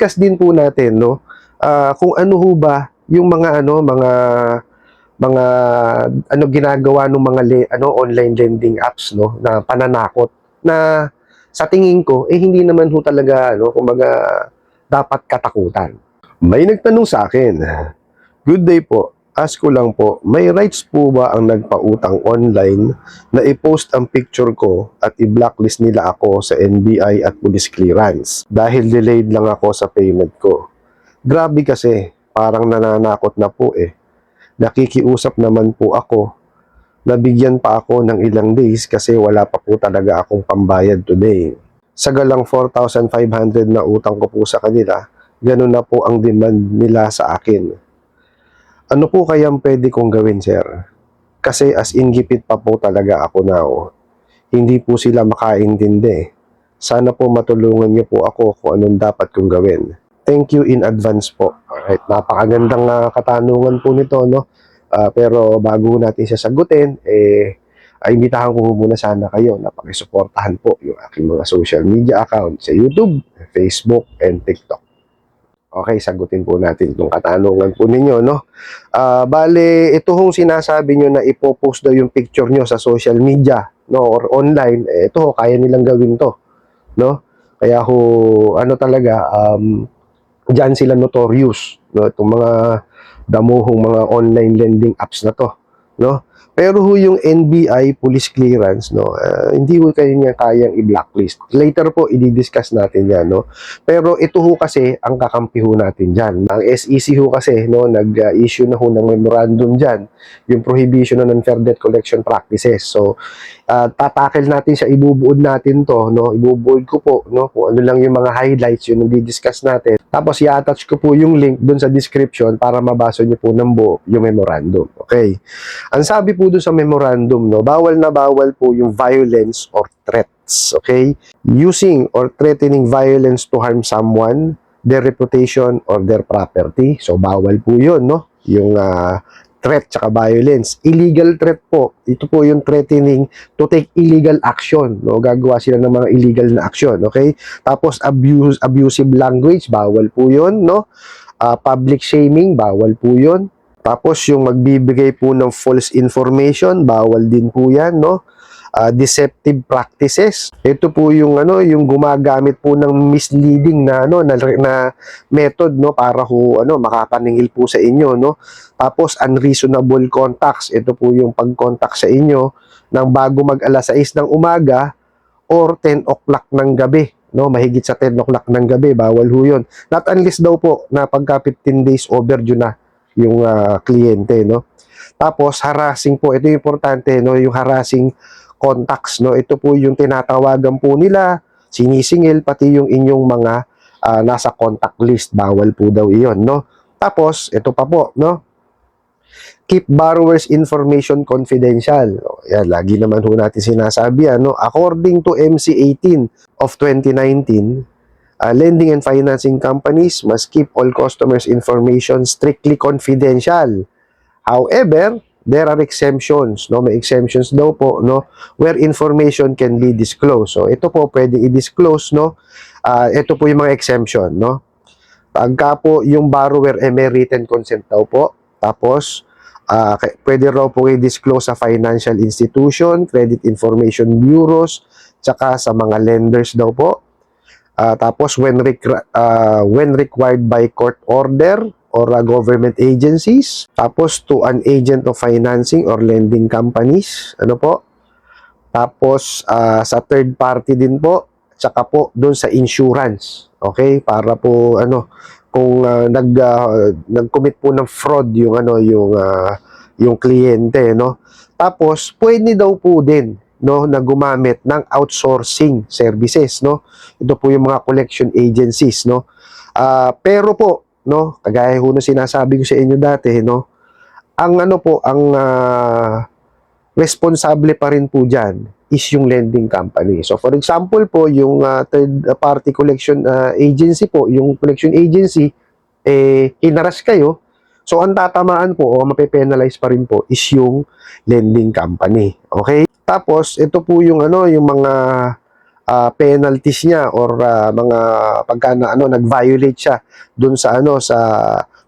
i-discuss din po natin, no, kung ano ho ba yung mga ginagawa ng mga online lending apps, no, na pananakot na sa tingin ko hindi naman ho talaga kumbaga dapat katakutan. May nagtanong sa akin, "Good day po. Ask ko lang po, may rights po ba ang nagpautang online na i-post ang picture ko at i-blacklist nila ako sa NBI at police clearance dahil delayed lang ako sa payment ko?" Grabe kasi, parang nananakot na po eh. Nakikiusap naman po ako, nabigyan pa ako ng ilang days kasi wala pa po talaga akong pambayad today. Sa galang 4,500 na utang ko po sa kanila, ganun na po ang demand nila sa akin. Ano po kayang pwede kong gawin, sir? Kasi as in gipit pa po talaga ako now. Hindi po sila makaintindi. Sana po matulungan niyo po ako kung anong dapat kong gawin. Thank you in advance po. Alright, napakagandang katanungan po nito, no? Pero bago natin siya sagutin, imbitahan ko muna sana kayo na pakisuportahan po yung aking mga social media account sa YouTube, Facebook, and TikTok. Okay, sagutin po natin itong katanungan po ninyo, no? Bale, ito hong sinasabi nyo na ipopost daw yung picture nyo sa social media, no, or online, ito kaya nilang gawin to, no? Kaya ho, talaga, diyan sila notorious, no? Itong mga damuhong mga online lending apps na to, no? Pero ho yung NBI police clearance, no, hindi ho kayo niya kayang i-blacklist. Later po i-discuss natin 'yan, no. Pero ito ho kasi ang kakampi ho natin diyan. Ang SEC ho kasi, no, nag-issue na ho ng memorandum diyan, yung prohibition ng unfair debt collection practices. So tatakel natin siya, ibubuod natin to, no. Ibubuod ko po, no, kung ano lang yung mga highlights, yun ang di-discuss natin. Tapos i-attach ko po yung link doon sa description para mabasa niyo po ng buo yung memorandum. Okay. Ang sabi po doon sa memorandum, no, bawal na bawal po yung violence or threats, okay? Using or threatening violence to harm someone, their reputation, or their property. So, bawal po yun, no? Yung threat tsaka violence. Illegal threat po, ito po yung threatening to take illegal action, no? Gagawa sila ng mga illegal na action, okay? Tapos, abusive language, bawal po yun, no? Public shaming, bawal po yun. Tapos yung magbibigay po ng false information, bawal din po 'yan, no? Deceptive practices. Ito po yung yung gumagamit po ng misleading na na method, no, para ho makapaningil po sa inyo, no? Tapos unreasonable contacts. Ito po yung pag-contact sa inyo ng bago mag-alas 6 ng umaga or 10 o'clock ng gabi, no? Mahigit sa 10 o'clock ng gabi, bawal ho 'yun. Not unless daw po na pagka 15 days overdue na yung kliyente, no? Tapos harassing po, ito yung importante, no, yung harassing contacts, no? Ito po yung tinatawagan po nila, sinisingil pati yung inyong mga nasa contact list, bawal po daw iyon, no? Tapos ito pa po, no? Keep borrower's information confidential. Yan, lagi naman ho natin sinasabi, no? According to MC 18 of 2019, lending and financing companies must keep all customers' information strictly confidential. However, there are exemptions, no? May exemptions daw po, no, where information can be disclosed. So ito po pwedeng i-disclose, no? Ito po yung mga exemption, no? Pagka po yung borrower may written consent daw po. Tapos pwede raw po i-disclose sa financial institution, credit information bureaus, tsaka sa mga lenders daw po. Tapos when required by court order or government agencies, tapos to an agent of financing or lending companies, ano po? Tapos sa third party din po, tsaka po doon sa insurance. Okay? Para po kung nag-commit po ng fraud yung kliyente, no? Tapos pwede daw po din, no, na gumamit ng outsourcing services, no? Ito po yung mga collection agencies, no? Pero po, no, kagaya ho na sinasabi ko sa inyo dati, no, ang responsable pa rin po diyan is yung lending company. So for example po, yung third party collection agency po, yung collection agency hinaras kayo, so ang tatamaan po o mape-penalize pa rin po is yung lending company. Okay? Tapos ito po yung yung mga penalties niya or mga pagka nag-violate siya dun sa sa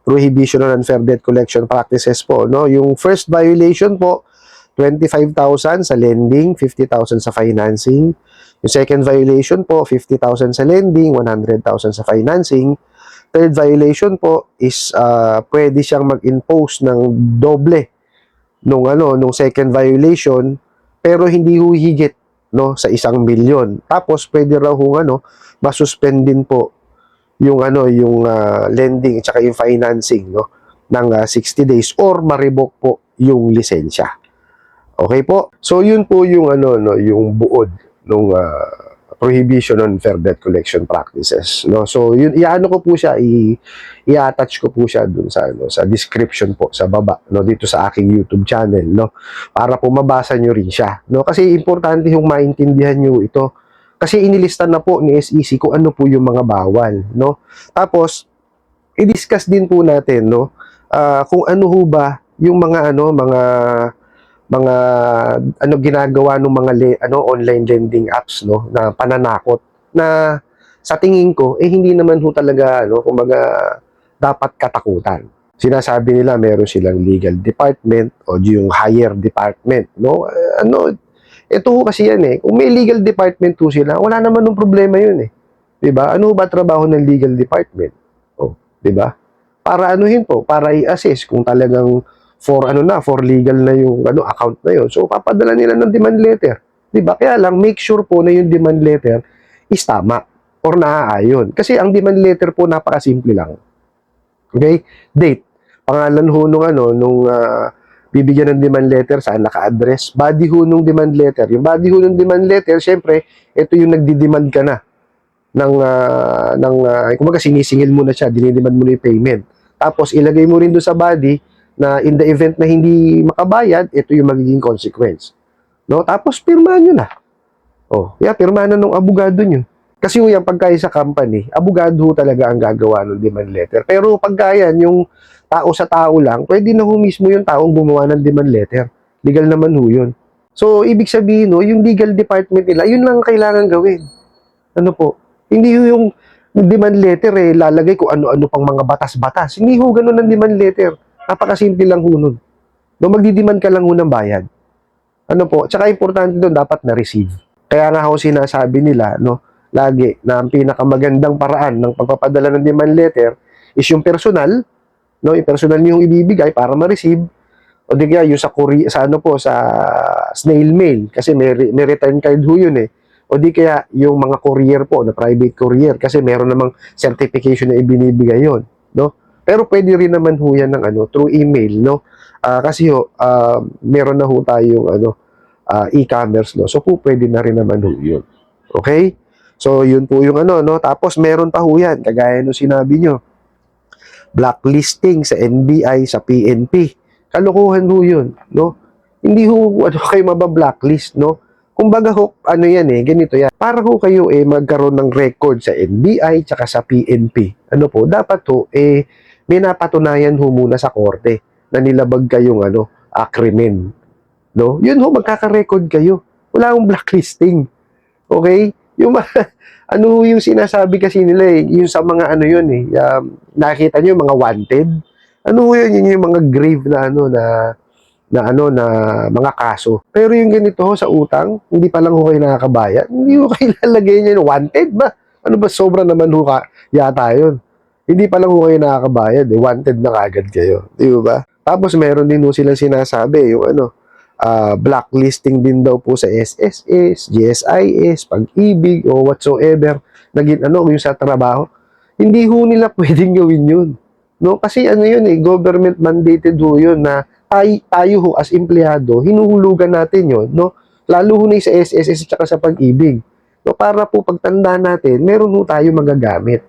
prohibition on unfair debt collection practices po, no? Yung first violation po 25,000 sa lending, 50,000 sa financing. Yung second violation po 50,000 sa lending, 100,000 sa financing. Third violation po is pwede siyang mag-impose ng doble nung second violation, pero hindi hihigit sa 1,000,000. Tapos pwede raw masuspend din po yung lending at saka yung financing ng 60 days or ma-revoke po yung lisensya. Okay po? So yun po yung yung buod nung prohibition on fair debt collection practices, no? So yun, iano ko po siya, i-attach ko po siya dun sa sa description po sa baba, no, dito sa aking YouTube channel, no, para po mabasa nyo rin siya, no, kasi importante yung maintindihan nyo ito, kasi inilista na po ni SEC kung ano po yung mga bawal, no. Tapos i-discuss din po natin, no, kung ano ho ba yung mga mga ginagawa ng mga online lending apps, no, na pananakot, na sa tingin ko hindi naman ho talaga kumbaga dapat katakutan. Sinasabi nila meron silang legal department o yung higher department, no. Ito ho kasi yan kung may legal department ho sila, wala naman ng problema yun 'di ba? Ano ba trabaho ng legal department? 'Di ba? Para para i-assess kung talagang for legal na yung account na yun. So papadala nila ng demand letter, 'di ba? Kaya lang make sure po na yung demand letter is tama or naaayon. Kasi ang demand letter po napakasimple lang. Okay? Date, pangalan ho nung bibigyan ng demand letter, saan naka-address, body ho nung demand letter. Yung body ho ng demand letter, syempre, ito yung nagdi-demand ka na kumbaga sinisingil mo na siya, dinidemand mo na yung payment. Tapos ilagay mo rin doon sa body na in the event na hindi makabayad, ito yung magiging consequence. No? Tapos pirmahan nyo na. Pirmahan na ng abogado nyo. Kasi yung pagkaya sa company, abogado talaga ang gagawa ng demand letter. Pero pagka yan, yung tao sa tao lang, pwede na ho mismo yung taong gumawa ng demand letter. Legal naman ho yun. So, ibig sabihin yung legal department nila, yun lang kailangan gawin. Ano po? Hindi yung demand letter lalagay ko ano-ano pang mga batas-batas. Hindi ho ganun ang demand letter. Napakasimple lang ho nun. Magdi-demand ka lang ho ng bayad. Ano po? Tsaka importante doon, dapat na-receive. Kaya nga ho sinasabi nila, lagi, na ang pinakamagandang paraan ng pagpapadala ng demand letter is yung personal, yung personal niyo yung ibibigay para ma-receive, o di kaya yung sa snail mail, kasi may return card ho yun o di kaya yung mga courier po, na private courier, kasi meron namang certification na ibinibigay yon, no? Pero pwede rin naman ho yan ng through email, no? Kasi meron na ho tayong e-commerce, no? So po pwede na rin naman ho yun. Okay? So yun po yung no? Tapos meron pa ho yan, kagaya nung sinabi nyo, blacklisting sa NBI, sa PNP. Kalokohan ho yun, no? Hindi ho kayo maba-blacklist, no? Kumbaga ho, yan ganito yan. Para ho kayo magkaroon ng record sa NBI tsaka sa PNP. Ano po, dapat ho may napatunayan ho muna sa korte na nilabag kayong krimen, no? Yun ho, magkaka-record kayo. Wala akong blacklisting. Okay? Yung yung sinasabi kasi nila yung sa mga yun nakita niyo yung mga wanted. Yun yung mga grave na mga kaso. Pero yung ganito ho sa utang, hindi pa lang ho kayo nakakabayad. Hindi ho kayo lalagay niya wanted ba? Ano ba, sobra naman ho yata yun. Hindi pa lang ho kayo nakakabayad wanted na kagad kayo. Di ba? Tapos meron din ho silang sinasabi yung blacklisting din daw po sa SSS, GSIS, Pag-ibig o whatsoever naging yung sa trabaho. Hindi ho nila pwedeng gawin yun. No? Kasi yun government mandated ho yun na tayo ho as empleyado, hinuhulugan natin yun, no? Lalo ho na sa SSS at sa Pag-ibig. No? Para po pagtanda natin, meron ho tayo magagamit.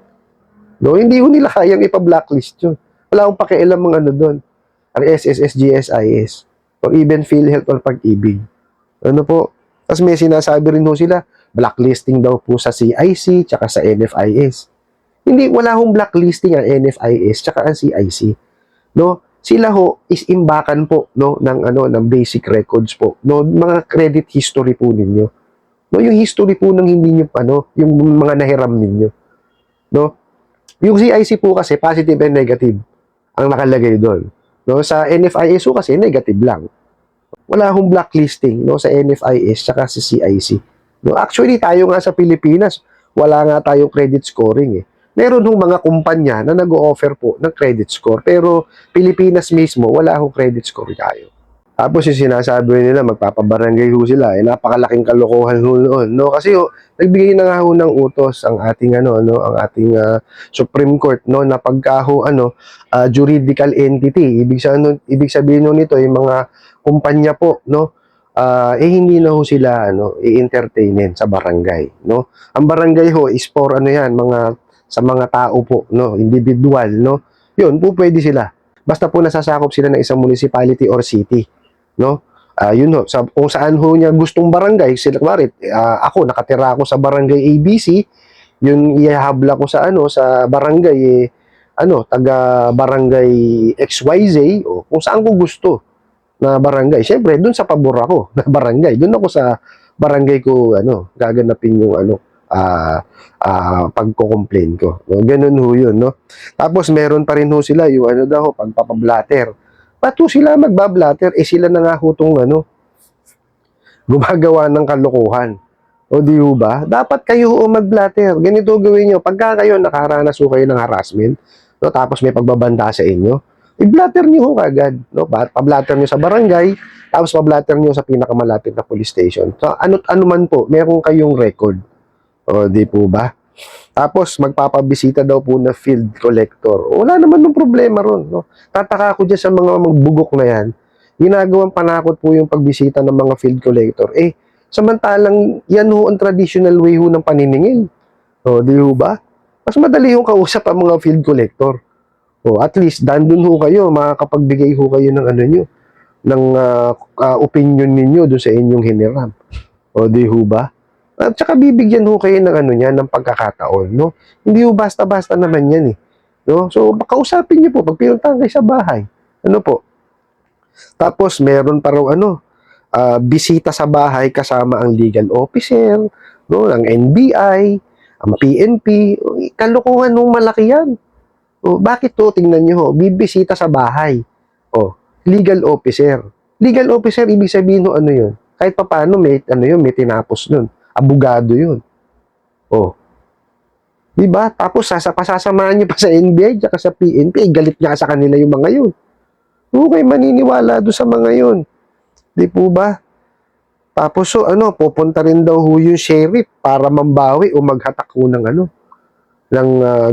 No? Hindi ho nila kayang ipa-blacklist yun. Wala akong pakialam mga doon. Ang SSS, GSIS, or even PhilHealth or Pag-ibig. Ano po? Tapos may sinasabi rin ho sila, blacklisting daw po sa CIC tsaka sa NFIS. Hindi, wala hong blacklisting ang NFIS tsaka ang CIC. No? Sila ho is imbakan po ng basic records po, no, mga credit history po ninyo. No, yung history po ng hindi niyo yung mga nahiram ninyo, no? Yung CIC po kasi positive and negative ang nakalagay doon. No, sa NFIS po kasi negative lang. Wala hong blacklisting no sa NFIS saka sa CIC. No, actually tayo nga sa Pilipinas, wala nga tayong credit scoring eh. Meron hong mga kumpanya na nag-o-offer po ng credit score pero Pilipinas mismo wala hong credit score tayo. Tapos yung sinasabi nila magpapabarangay ho sila, eh napakalaking kalokohan ho noon, no? Kasi ho, nagbigay na nga ho ng utos ang ating ang ating Supreme Court no na pagka ho juridical entity, ibig sabihin no nito yung mga kumpanya po no hindi na ho sila i-entertainin sa barangay, no? Ang barangay ho is for yan, sa mga tao po, no, individual, no? Yun po pwede sila. Basta po nasasakop sila ng isang municipality or city, no? Yun ho, kung saan ho niya gustong barangay, sila ako nakatira ako sa barangay ABC, yun ihahabla ko sa sa barangay taga barangay XYZ o kung saan ko gusto na barangay. Siyempre, doon sa pabor ako na barangay. Doon ako sa barangay ko gaganapin yung pagko-complain ko. No? Ganun ho yun, no? Tapos meron pa rin ho sila yung pagpapablatter. Ba't ho sila magbablatter? Eh sila na nga ho tong gumagawa ng kalokohan. O di ho ba? Dapat kayo ho magblatter. Ganito gawin nyo. Pagka kayo nakaranas ho kayo ng harassment, no? Tapos may pagbabanta sa inyo, i-blatter nyo ho kagad. No? Pa-blatter nyo sa barangay, tapos pa-blatter nyo sa pinakamalapit na police station. So, ano man po, meron kayong record. O, di po ba? Tapos, magpapabisita daw po na field collector. Wala naman ng problema ron. No? Tataka ako dyan sa mga magbugok na yan. Ginagawang panakot po yung pagbisita ng mga field collector. Eh, samantalang yan ho ang traditional way ho ng paniningil. O, di ho ba? Mas madali ho kausap ang mga field collector. O, at least, dandun ho kayo, makakapagbigay ho kayo ng ng opinion ninyo doon sa inyong hiniram. O, di ho ba? At saka bibigyan ho kayo ng ng pagkakataon, no? Hindi ho basta-basta naman yan eh. No? So, kausapin niyo po pag pinuntahan kayo sa bahay. Ano po? Tapos, meron pa raw bisita sa bahay kasama ang legal officer, no? Ang NBI, ang PNP. Kalokohan nung malaki yan. O, bakit to? Tingnan nyo ho. Bibisita sa bahay. O, legal officer. Legal officer, ibig sabihin no, yun? Kahit pa paano, may may tinapos nun. Abogado yun. Oh. Diba? Tapos pasasamahan niyo pa sa NBI at sa PNP, galit nga sa kanila yung mga yun. Okay, maniniwala doon sa mga yun. Di po ba? Tapos pupunta rin daw ho yung sheriff para mambawi o maghatak ho ng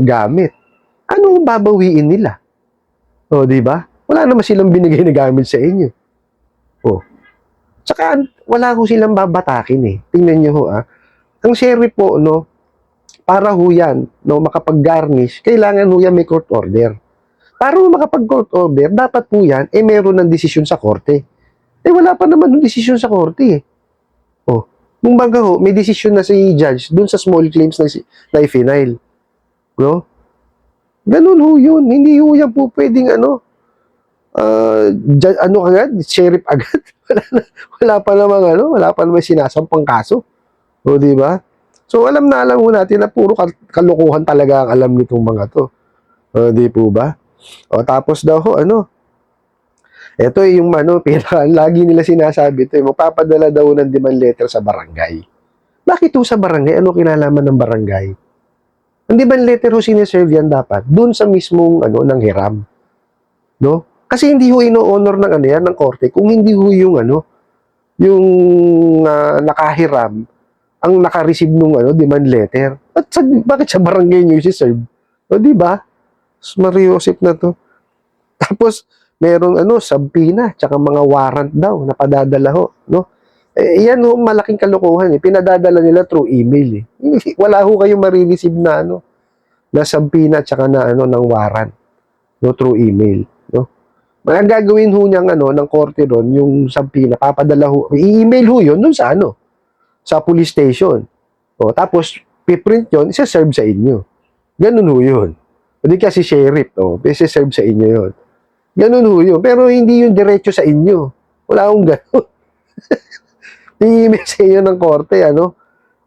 gamit. Ano ang babawiin nila? O, di ba? Wala naman silang binigay na gamit sa inyo. O. Tsaka, wala ho silang babatakin eh. Tingnan nyo ho Ang sheriff po, para ho yan, makapag-garnish, kailangan ho yan may court order. Para makapag-court order, dapat po yan, meron ng desisyon sa korte. Wala pa naman ng desisyon sa korte eh. O, nung baga ho, may desisyon na si judge dun sa small claims na i-final. No? Ganun ho yun. Hindi ho yan po pwedeng agad, sheriff agad. wala pa namang sinasampang kaso. O, di ba? So, alam ho natin na puro kalokohan talaga ang alam nitong mga to. O, di po ba? O, tapos daw ho, ito yung lagi nila sinasabi ito, magpapadala daw ng demand letter sa barangay. Bakit ho sa barangay? Ano kinalaman ng barangay? Ang demand letter ho sineserve yan dapat dun sa mismong ng hiram. No? Kasi hindi ho ino-honor ng ng korte kung hindi ho yung yung nakahiram ang naka-receive nung demand letter. At bakit sa barangay niyo i-serve? O di ba? Mariosip na to. Tapos merong subpoena tsaka mga warrant daw na padadala ho, no? Yan ho malaking kalokohan eh. Pinadadala nila through email eh. Wala ho kayong marireceive na na subpoena tsaka na ng warrant no through email, no? Mga gagawin ho niyang ng korte doon yung subpoena, papadala ho, i-email ho yun doon sa sa police station. O, tapos piprint yun, isa-serve sa inyo. Ganun ho yun. Hindi kasi sheriff, isa-serve sa inyo yun. Ganun ho yun. Pero hindi yung diretso sa inyo. Wala akong ganun. I-email sa inyo ng korte,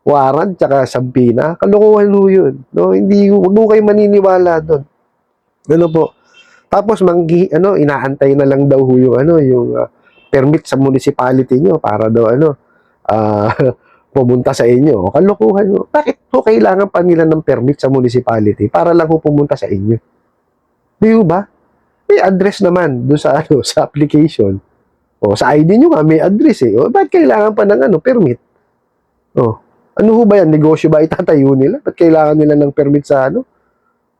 warrant tsaka sampina. Kalokohan ho yun. No? Hindi, wag mo kayo maniniwala doon. Ano po? Tapos inaantay na lang daw ho yung permit sa municipality nyo para daw ah, pumunta sa inyo. Kalokohan ho. Bakit ho kailangan pa nila ng permit sa municipality para lang ho pumunta sa inyo? Di ba? May address naman doon sa sa application. O sa ID nyo nga may address eh. O bakit kailangan pa ng permit? O ano ho ba yan? Negosyo ba itatayo nila? Ba't kailangan nila ng permit sa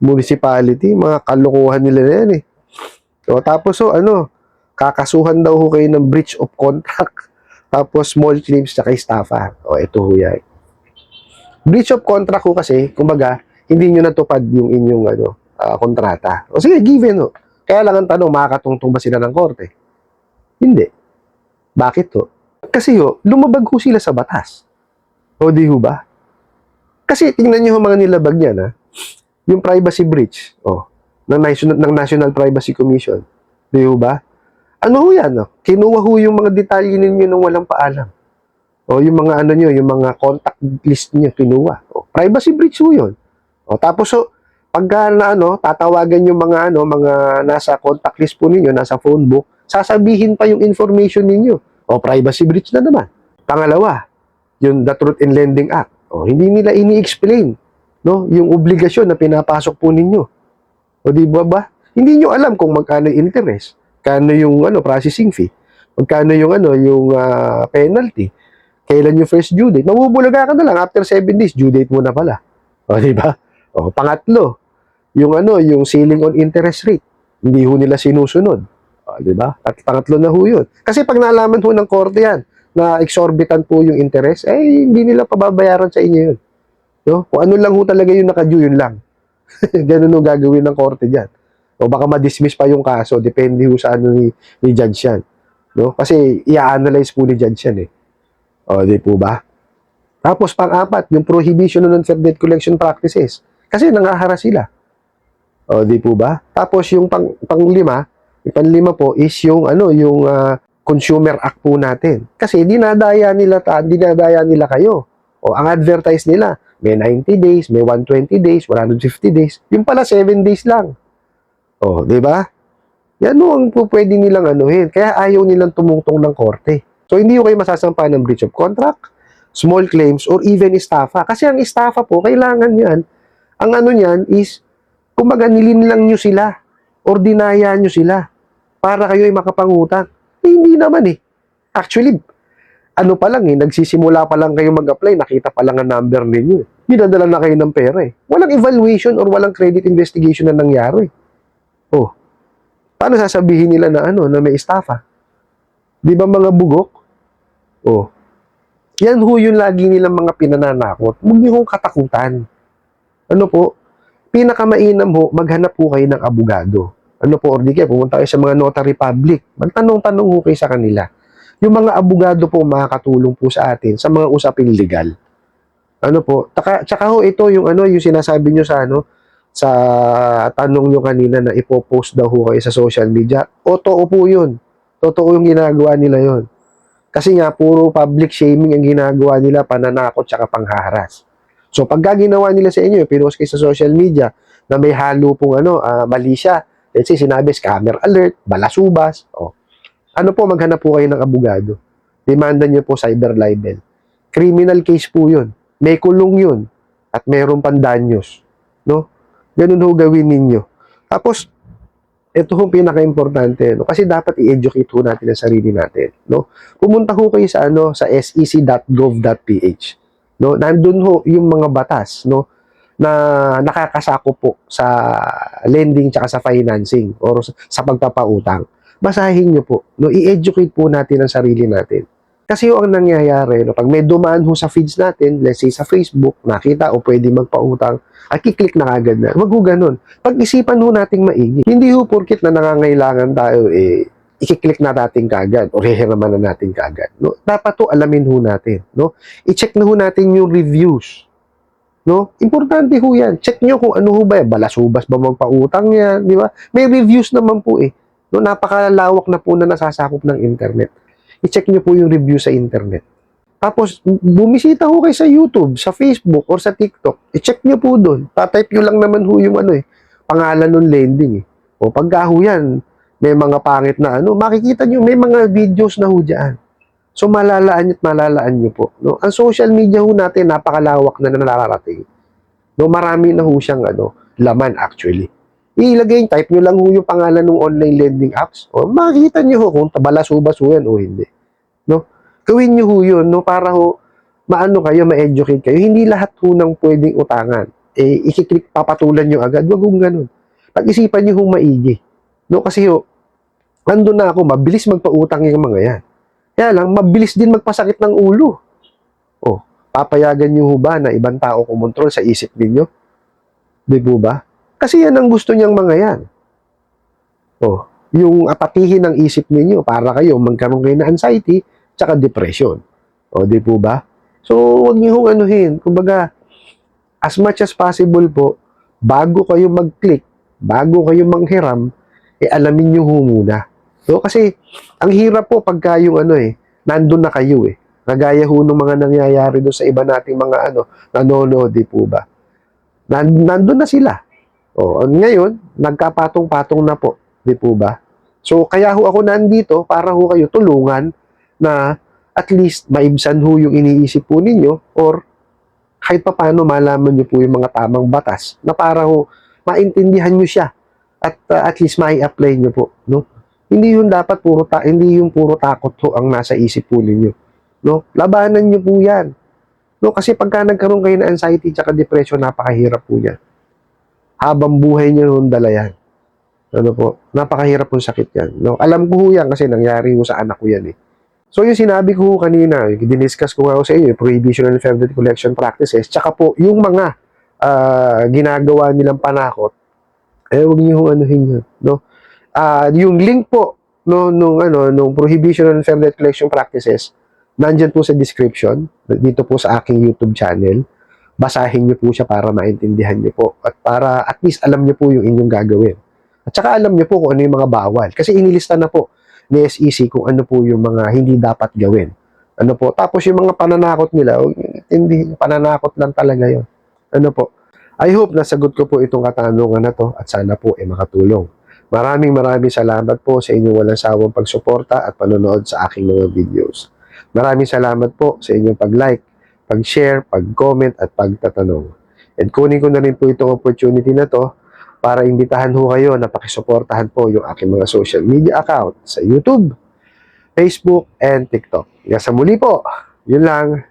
municipality? Mga kalokohan nila na yan eh. O tapos kakasuhan daw ho kayo ng breach of contract. Tapos small claims tsaka estafa. O ito ho yan. Breach of contract ho kasi, kumbaga, hindi nyo natupad yung inyong kontrata. O sige, given ho. Kaya lang ang tanong, makakatungtong ba sila ng korte? Hindi. Bakit ho? Kasi lumabag ho sila sa batas. O di ho ba? Kasi tingnan nyo mga nilabag niyan, yung privacy breach, ng National Privacy Commission. Di ho ba? Ano ho yan, Kinuha ho yung mga detalye ninyo nung walang paalam. O yung mga yung mga contact list niyo kinuha. O, privacy breach ho yun. O tapos pagka tatawagan yung mga nasa contact list po ninyo, nasa phone book, sasabihin pa yung information ninyo. O privacy breach na naman. Pangalawa, yung the Truth in Lending Act. O hindi nila ini-explain, yung obligasyon na pinapasok po ninyo. O di ba? Hindi nyo alam kung magkano yung interest, kano yung processing fee, magkano yung penalty, kailan yung first due date. Mabubulaga ka na lang after 7 days, due date mo na pala. O di ba? O pangatlo, yung ceiling on interest rate. Hindi ho nila sinusunod. O di ba? At pangatlo na ho yun. Kasi pag nalaman ho ng korte yan, na exorbitant po yung interest, hindi nila pababayaran sa inyo yun. No? Kung ano lang ho talaga yung nakadue, yun lang. Ganun ho gagawin ng korte dyan. O baka ma-dismiss pa yung kaso, depende ho sa ni judge yan. No? Kasi i-analyze po ni judge yan eh. O, di po ba? Tapos pang-apat, yung prohibition on unfair debt collection practices. Kasi nangaharas sila. O, di po ba? Tapos yung panglima po is yung Consumer Act po natin. Kasi dinadaya nila kayo. O, ang advertise nila, may 90 days, may 120 days, 150 days. Yung pala 7 days lang. O, di ba? Yan ang pwede nilang Kaya ayaw nilang tumungtong ng korte. So, hindi kayo masasampahan ng breach of contract, small claims, or even estafa. Kasi ang estafa po, kailangan yan. Ang niyan is, kumbaga nilinlang nyo sila, or dinaya nyo sila, para kayo ay makapangutang. Hindi naman eh. Actually, pa lang nagsisimula pa lang kayo mag-apply, nakita pa lang ang number ninyo. Dinadala na kayo ng pera eh. Walang evaluation or walang credit investigation na nangyari. Oh, paano sasabihin nila na na may estafa? Di ba mga bugok? Oh. Yan ho yung lagi nilang mga pinananakot. Huwag niyo hong katakutan. Pinakamainam ho, maghanap po kayo ng abogado. Or di kayo, pumunta kayo sa mga notary public. Magtanong-tanong ho kayo sa kanila. Yung mga abogado po makakatulong po sa atin sa mga usaping legal. Tsaka ho ito yung yung sinasabi nyo sa tanong nyo kanina na ipopost daw ho kayo sa social media. Totoo po yun. Totoo yung ginagawa nila yon. Kasi nga, puro public shaming ang ginagawa nila, pananakot tsaka panghaharas. So, pagka ginawa nila sa inyo, pinost kayo sa social media na may halo pong mali siya. Let's say, sinabi, scammer alert, balasubas. Maghanap po kayo ng abogado. Demandan nyo po cyber libel. Criminal case po yun. May kulong yun. At mayroon pang danyos. No? Ganun ho gawin ninyo. Tapos, ito ho pinaka-importante, kasi dapat i-educate ho natin ang sarili natin, Pumunta ho kayo sa sec.gov.ph, Nandun ho yung mga batas, na nakakasakop po sa lending tsaka sa financing or sa pagpapautang. Basahin niyo po, i-educate po natin ang sarili natin. Kasi ang nangyayari, pag may dumaan ho sa feeds natin, let's say sa Facebook, nakita o pwede magpautang, at kiklik na agad na. Wag ho ganun. Pag-isipan ho nating maigi. Hindi ho porkit na nangangailangan tayo, ikiklik na natin kagad o hihiraman na natin kagad. Dapat to alamin ho natin. I-check na ho natin yung reviews. Importante ho yan. Check nyo kung ano ho ba yan. Balasubas ba magpautang yan? Di ba? May reviews naman po eh. Napakalawak na po na nasasakop ng internet. I-check nyo po yung review sa internet. Tapos, bumisita ho kayo sa YouTube, sa Facebook, or sa TikTok. I-check nyo po doon. Tatype nyo lang naman ho yung pangalan ng lending. O pagka ho yan, may mga pangit na makikita nyo, may mga videos na ho dyan. So, malalaan nyo po. No? Ang social media ho natin, napakalawak na nararating. No, marami na ho siyang laman actually. Ilagay, type nyo lang ho yung pangalan ng online lending apps. O, makikita nyo ho kung tabalaso-baso yan o hindi. No? Gawin nyo ho yun, no? Para ho, kayo, ma-educate kayo. Hindi lahat ho ng pwedeng utangan. Ikiklik, papatulan nyo agad. Wag hong ganun. Pag-isipan nyo ho maigi. No? Kasi ho, nandun na ako, mabilis magpautang yung mga yan. Kaya lang, mabilis din magpasakit ng ulo. Oh, papayagan nyo ho ba na ibang tao kumontrol sa isip ninyo? Di po ba? Kasi yan ang gusto niyang mga yan. Oh, yung apatihin ng isip ninyo para kayo magkaroon kayo ng anxiety tsaka depression. O, di po ba? So, huwag niyo hong anuhin. Kumbaga, as much as possible po, bago kayo mag-click, bago kayo manghiram, alamin niyo ho muna. So, kasi, ang hirap po pagka yung nandun na kayo Kagaya ho ng mga nangyayari doon sa iba nating mga nanonood, di po ba? Nandun na sila. O, ngayon, nagkapatong-patong na po, di po ba? So, kaya ho ako nandito para ho kayo tulungan na at least maibsan ho yung iniisip po ninyo or kahit pa paano malaman nyo po yung mga tamang batas na para ho maintindihan nyo siya at least mai-apply nyo po, no? Hindi yung dapat hindi yung puro takot ho ang nasa isip po ninyo, no? Labanan nyo po yan, no? Kasi pagka nagkaroon kayo ng anxiety at depression, napakahirap po yan. Habang buhay nyo nung dala yan. Ano po? Napakahirap pong sakit yan, no? Alam ko ho yan kasi nangyari ho sa anak ko yan So, yung sinabi ko kanina, diniscuss ko nga sa inyo, prohibition and fair debt collection practices, tsaka po, yung mga ginagawa nilang panakot, huwag niyo anuhin yun, no? Yung link po, no, nung prohibition and fair debt collection practices, nandyan po sa description, dito po sa aking YouTube channel, basahin niyo po siya para maintindihan niyo po, at para at least alam niyo po yung inyong gagawin. At saka alam niyo po kung ano yung mga bawal, kasi inilista na po ni SEC kung ano po yung mga hindi dapat gawin. Ano po? Tapos yung mga pananakot nila, hindi, pananakot lang talaga yun. Ano po? I hope nasagot ko po itong katanungan na to at sana po makatulong. Maraming salamat po sa inyong walang sawang pagsuporta at panonood sa aking mga videos. Maraming salamat po sa inyong pag-like, pag-share, pag-comment at pagtatanong. And kunin ko na rin po itong opportunity na to para imbitahan ho kayo na pakisuportahan po yung aking mga social media account sa YouTube, Facebook, and TikTok. Hanggang sa muli po. Yun lang.